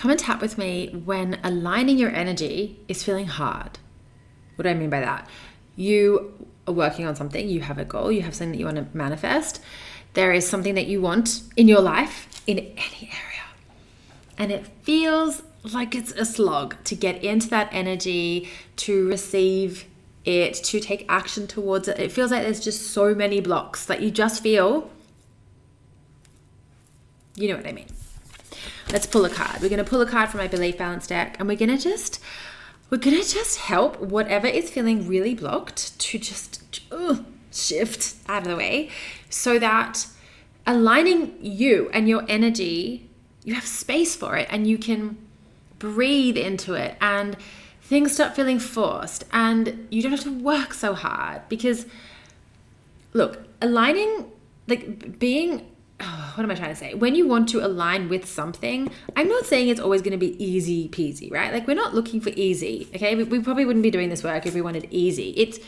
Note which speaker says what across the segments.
Speaker 1: come and tap with me when aligning your energy is feeling hard. What do I mean by that? You are working on something, you have a goal, you have something that you want to manifest. There is something that you want in your life, in any area. And it feels like it's a slog to get into that energy, to receive it, to take action towards it. It feels like there's just so many blocks that you just feel, you know what I mean. Let's pull a card. We're going to pull a card from my belief balance deck, and we're going to just help whatever is feeling really blocked to just shift out of the way, so that aligning you and your energy, you have space for it and you can breathe into it, and things start feeling forced and you don't have to work so hard. Because look, aligning, like being, what am I trying to say? When you want to align with something, I'm not saying it's always going to be easy peasy, right? Like we're not looking for easy, okay? We probably wouldn't be doing this work if we wanted easy. It's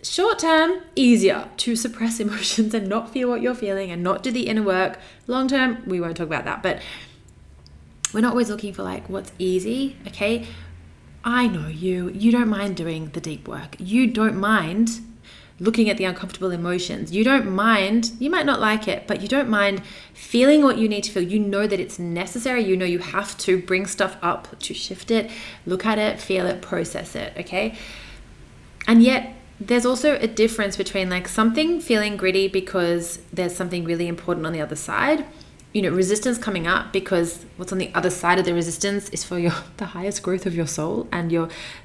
Speaker 1: short term, easier to suppress emotions and not feel what you're feeling and not do the inner work. Long term, we won't talk about that, but we're not always looking for like what's easy, okay? I know you don't mind doing the deep work. You don't mind looking at the uncomfortable emotions. You don't mind, you might not like it, but you don't mind feeling what you need to feel. You know that it's necessary. You know you have to bring stuff up to shift it, look at it, feel it, process it, okay? And yet there's also a difference between like something feeling gritty because there's something really important on the other side. You know, resistance coming up because what's on the other side of the resistance is for the highest growth of your soul and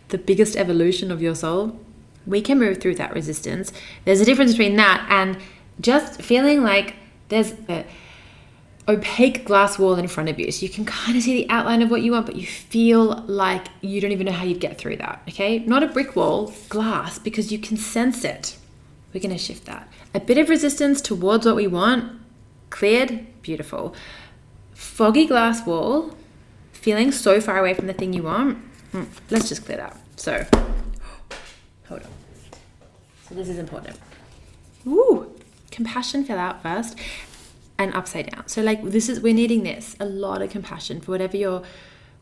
Speaker 1: the biggest evolution of your soul. We can move through that resistance. There's a difference between that and just feeling like there's an opaque glass wall in front of you. So you can kind of see the outline of what you want, but you feel like you don't even know how you'd get through that, okay? Not a brick wall, glass, because you can sense it. We're going to shift that. A bit of resistance towards what we want, cleared, beautiful. Foggy glass wall, feeling so far away from the thing you want. Let's just clear that. So, hold on. So this is important. Compassion fill out first and upside down. So like we're needing this, a lot of compassion for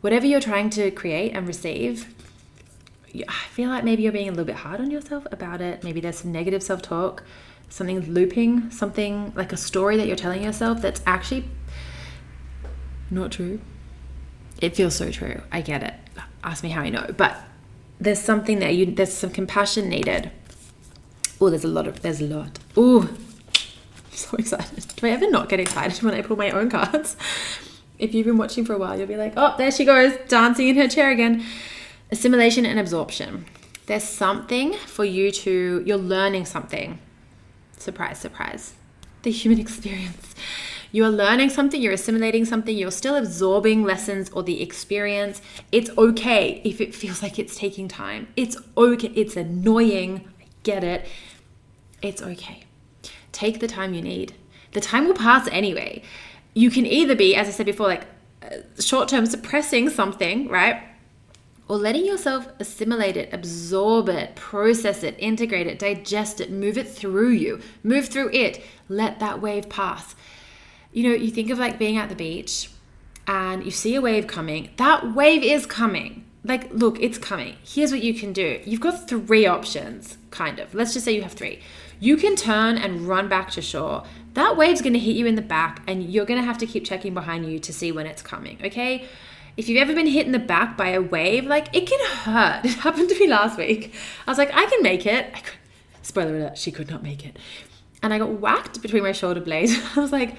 Speaker 1: whatever you're trying to create and receive. I feel like maybe you're being a little bit hard on yourself about it. Maybe there's some negative self-talk, something looping, something like a story that you're telling yourself that's actually not true. It feels so true. I get it. Ask me how I know. But there's something there. There's some compassion needed. There's a lot. I'm so excited. Do I ever not get excited when I pull my own cards? If you've been watching for a while, you'll be like, oh, there she goes, dancing in her chair again. Assimilation and absorption. There's something for you're learning something. Surprise, surprise. The human experience. You're learning something, you're assimilating something, you're still absorbing lessons or the experience. It's okay if it feels like it's taking time. It's okay. It's annoying. I get it. It's okay. Take the time you need. The time will pass anyway. You can either be, as I said before, like short-term suppressing something, right? Or letting yourself assimilate it, absorb it, process it, integrate it, digest it, move it through you, move through it, let that wave pass. You know, you think of like being at the beach and you see a wave coming. That wave is coming. Like, look, it's coming. Here's what you can do. You've got 3 options, kind of. Let's just say you have 3. You can turn and run back to shore. That wave's going to hit you in the back and you're going to have to keep checking behind you to see when it's coming, okay? If you've ever been hit in the back by a wave, like it can hurt. It happened to me last week. I was like, I can make it. Spoiler alert, she could not make it. And I got whacked between my shoulder blades. I was like,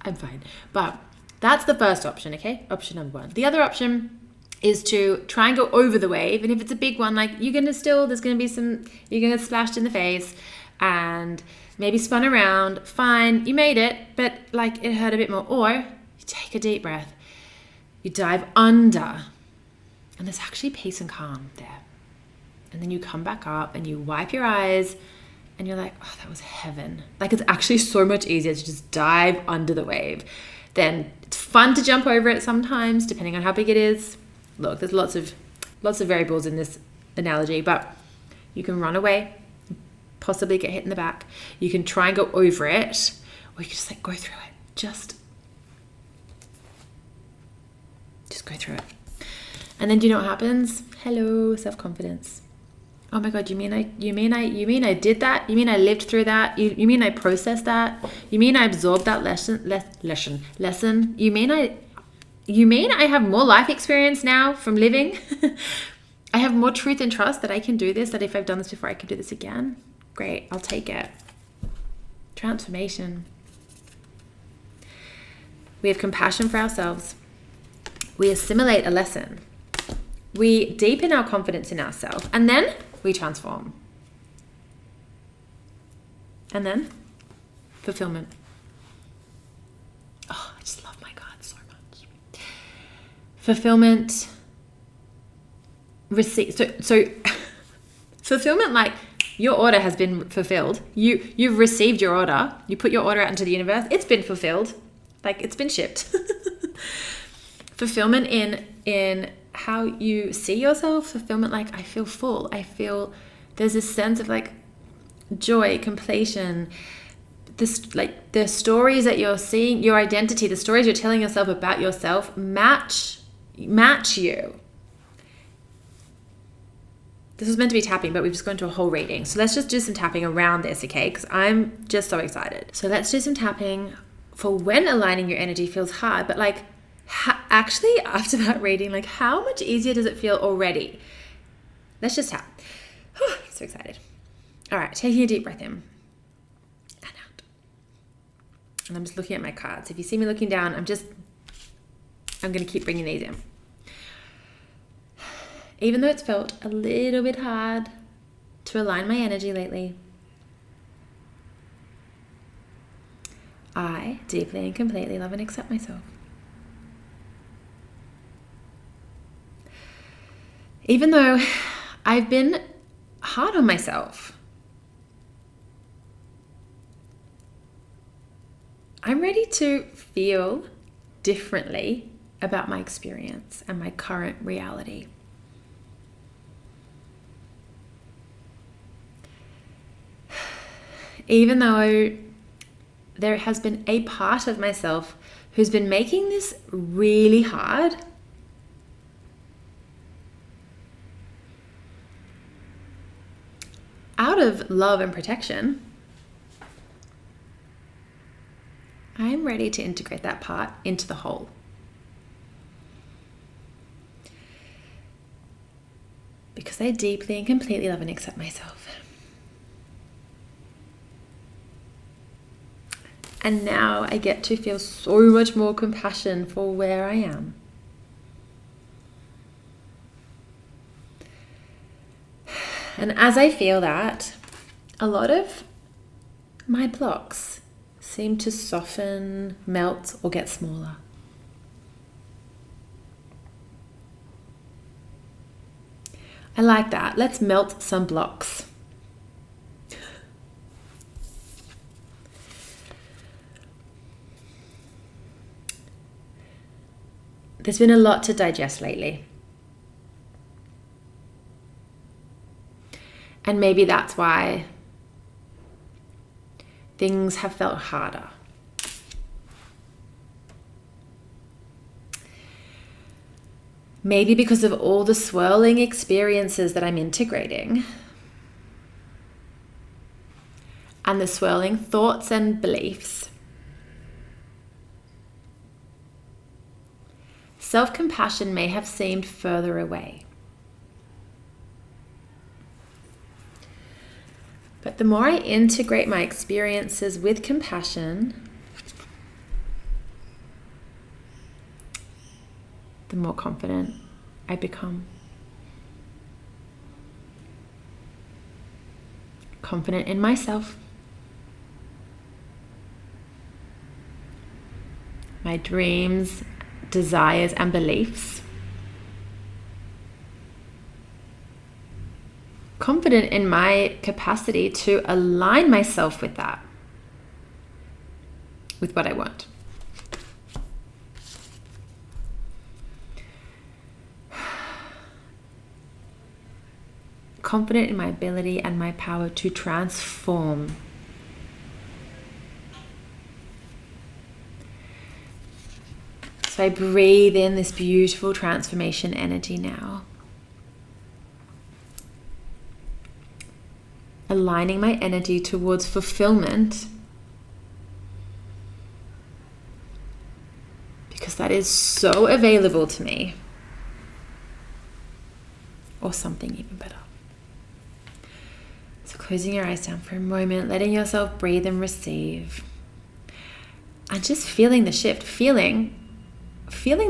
Speaker 1: I'm fine. But that's the first option, okay? Option number 1. The other option is to try and go over the wave. And if it's a big one, like you're going to there's going to be you're going to get splashed in the face and maybe spun around. Fine, you made it, but like it hurt a bit more. Or you take a deep breath. You dive under and there's actually peace and calm there. And then you come back up and you wipe your eyes and you're like, oh, that was heaven. Like it's actually so much easier to just dive under the wave. Then it's fun to jump over it sometimes, depending on how big it is. Look, there's lots of variables in this analogy, but you can run away, possibly get hit in the back. You can try and go over it, or you can just like go through it. Just go through it. And then do you know what happens? Hello, self-confidence. Oh my God, you mean I did that? You mean I lived through that? You mean I processed that? You mean I absorbed that lesson? You mean I have more life experience now from living? I have more truth and trust that I can do this, that if I've done this before, I can do this again. Great, I'll take it. Transformation. We have compassion for ourselves. We assimilate a lesson. We deepen our confidence in ourselves. And then we transform. And then fulfillment. Oh, I just love my cards so much. Fulfillment. So fulfillment, like your order has been fulfilled. You've received your order. You put your order out into the universe. It's been fulfilled. Like it's been shipped. Fulfillment in how you see yourself. Fulfillment, like I feel full. I feel there's this sense of like joy, completion. This, like the stories that you're seeing, your identity, the stories you're telling yourself about yourself match you. This was meant to be tapping, but we've just gone to a whole reading. So let's just do some tapping around this, okay? Because I'm just so excited. So let's do some tapping for when aligning your energy feels hard. But like, actually, after that reading, like how much easier does it feel already? Let's just tap. I'm so excited. All right, taking a deep breath in and out. And I'm just looking at my cards. If you see me looking down, I'm going to keep bringing these in. Even though it's felt a little bit hard to align my energy lately, I deeply and completely love and accept myself. Even though I've been hard on myself, I'm ready to feel differently about my experience and my current reality. Even though there has been a part of myself who's been making this really hard, out of love and protection, I'm ready to integrate that part into the whole. Because I deeply and completely love and accept myself. And now I get to feel so much more compassion for where I am. And as I feel that, a lot of my blocks seem to soften, melt, or get smaller. I like that. Let's melt some blocks. There's been a lot to digest lately. And maybe that's why things have felt harder. Maybe because of all the swirling experiences that I'm integrating and the swirling thoughts and beliefs. Self-compassion may have seemed further away. But the more I integrate my experiences with compassion, the more confident I become. Confident in myself, my dreams, desires, and beliefs. Confident in my capacity to align myself with that, with what I want. Confident in my ability and my power to transform. So So I breathe in this beautiful transformation energy now. Aligning my energy towards fulfillment, because that is so available to me. Or something even better. So closing your eyes down for a moment, letting yourself breathe and receive. And just feeling the shift, feeling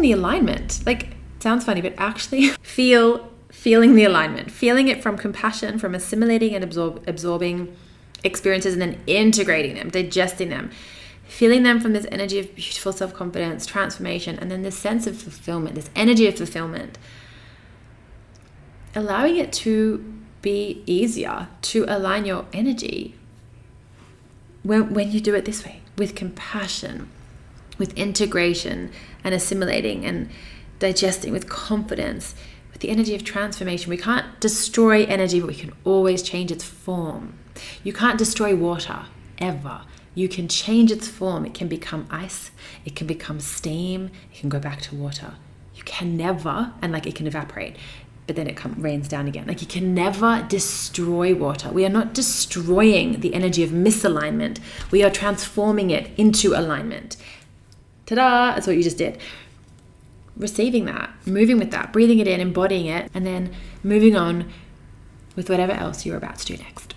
Speaker 1: the alignment. Like, it sounds funny, but actually feeling the alignment, feeling it from compassion, from assimilating and absorbing experiences and then integrating them, digesting them, feeling them from this energy of beautiful self-confidence, transformation, and then this sense of fulfillment, this energy of fulfillment. Allowing it to be easier to align your energy when you do it this way, with compassion, with integration and assimilating and digesting, with confidence, with the energy of transformation. We can't destroy energy, but we can always change its form. You can't destroy water, ever. You can change its form. It can become ice, it can become steam, it can go back to water. You can never, and like it can evaporate, but then it rains down again. Like, you can never destroy water. We are not destroying the energy of misalignment. We are transforming it into alignment. Ta-da! That's what you just did. Receiving that, moving with that, breathing it in, embodying it, and then moving on with whatever else you're about to do next.